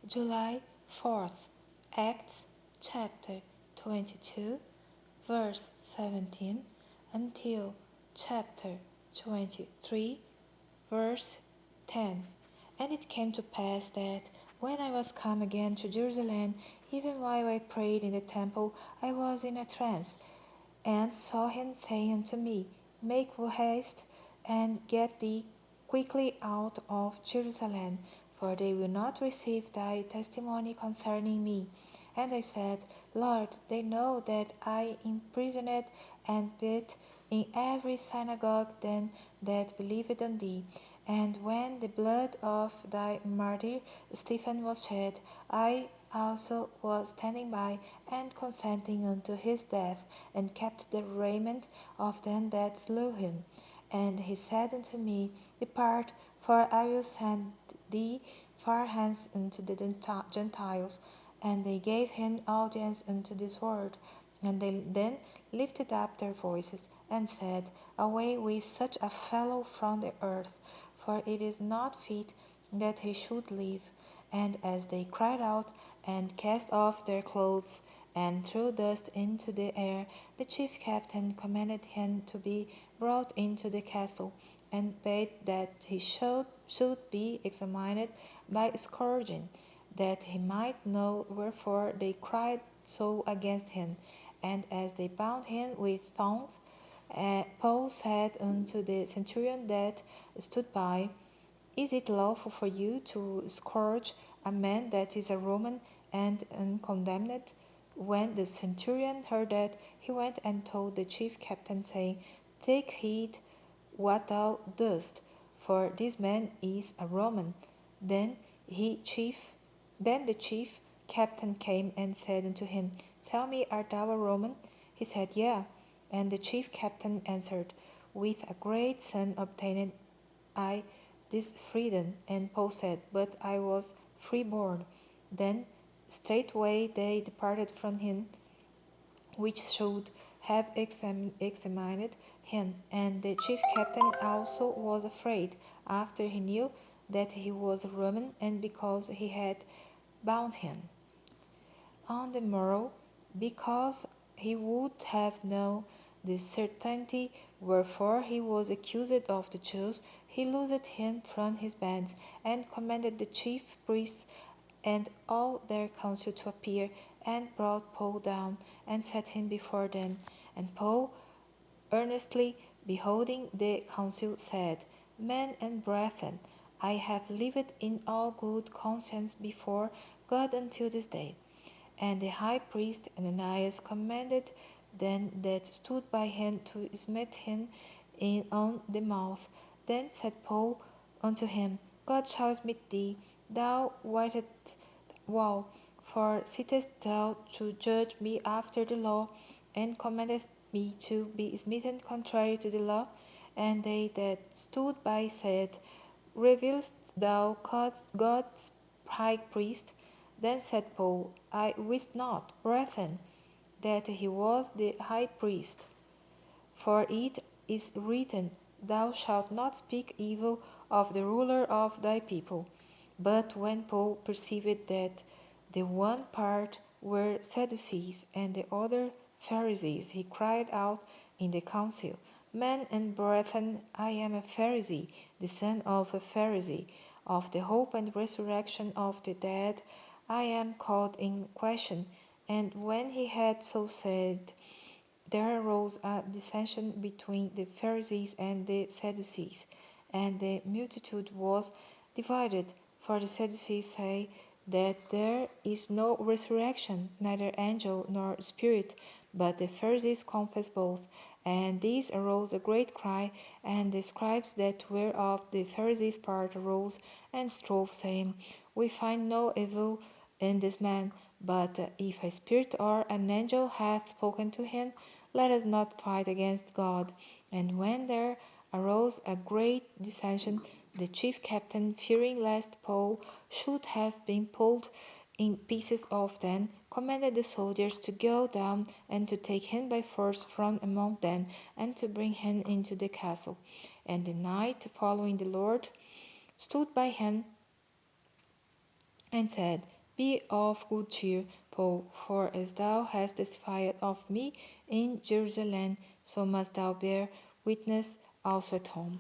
July 4th, Acts chapter 22, verse 17 until chapter 23, verse 10. And it came to pass that, when I was come again to Jerusalem, even while I prayed in the temple, I was in a trance, and saw him say unto me, Make haste, and get thee quickly out of Jerusalem, for they will not receive thy testimony concerning me. And I said, Lord, they know that I imprisoned and beat in every synagogue them that believed on thee. And when the blood of thy martyr Stephen was shed, I also was standing by, and consenting unto his death, and kept the raiment of them that slew him. And he said unto me, Depart, for I will send thee far hence unto the Gentiles. And they gave him audience unto this word. And they then lifted up their voices, and said, Away with such a fellow from the earth, for it is not fit that he should live. And as they cried out, and cast off their clothes, and threw dust into the air, the chief captain commanded him to be brought into the castle, and bade that he should be examined by scourging, that he might know wherefore they cried so against him. And as they bound him with thongs, Paul said unto the centurion that stood by, Is it lawful for you to scourge a man that is a Roman and uncondemned? When the centurion heard that, he went and told the chief captain, saying, Take heed what thou doest, for this man is a Roman. Then he chief then the chief captain came and said unto him, Tell me, art thou a Roman? He said, Yea. And the chief captain answered, With a great sum obtained I this freedom. And Paul said, But I was freeborn. Then straightway they departed from him, which should have examined him. And the chief captain also was afraid, after he knew that he was a Roman, and because he had bound him. On the morrow, because he would have known the certainty wherefore he was accused of the Jews, he loosed him from his bands, and commanded the chief priests and all their council to appear, and brought Paul down, and set him before them. And Paul, earnestly beholding the council, said, Men and brethren, I have lived in all good conscience before God until this day. And the high priest Ananias commanded them that stood by him to smite him on the mouth. Then said Paul unto him, God shall smite thee, thou wicked wall, for sittest thou to judge me after the law, and commandest me to be smitten contrary to the law? And they that stood by said, Revilest thou God's high priest? Then said Paul, I wist not, brethren, that he was the high priest. For it is written, Thou shalt not speak evil of the ruler of thy people. But when Paul perceived that the one part were Sadducees and the other Pharisees, he cried out in the council, Men and brethren, I am a Pharisee, the son of a Pharisee. Of the hope and resurrection of the dead I am called in question. And when he had so said, there arose a dissension between the Pharisees and the Sadducees, and the multitude was divided. For the Sadducees say that there is no resurrection, neither angel nor spirit, but the Pharisees confess both. And these arose a great cry, and the scribes that were of the Pharisees' part arose and strove, saying, We find no evil in this man, but if a spirit or an angel hath spoken to him, let us not fight against God. And when there arose a great dissension, the chief captain, fearing lest Paul should have been pulled in pieces of them, commanded the soldiers to go down and to take him by force from among them, and to bring him into the castle. And the night following the Lord stood by him and said, Be of good cheer, Paul, for as thou hast testified of me in Jerusalem, so must thou bear witness also at home.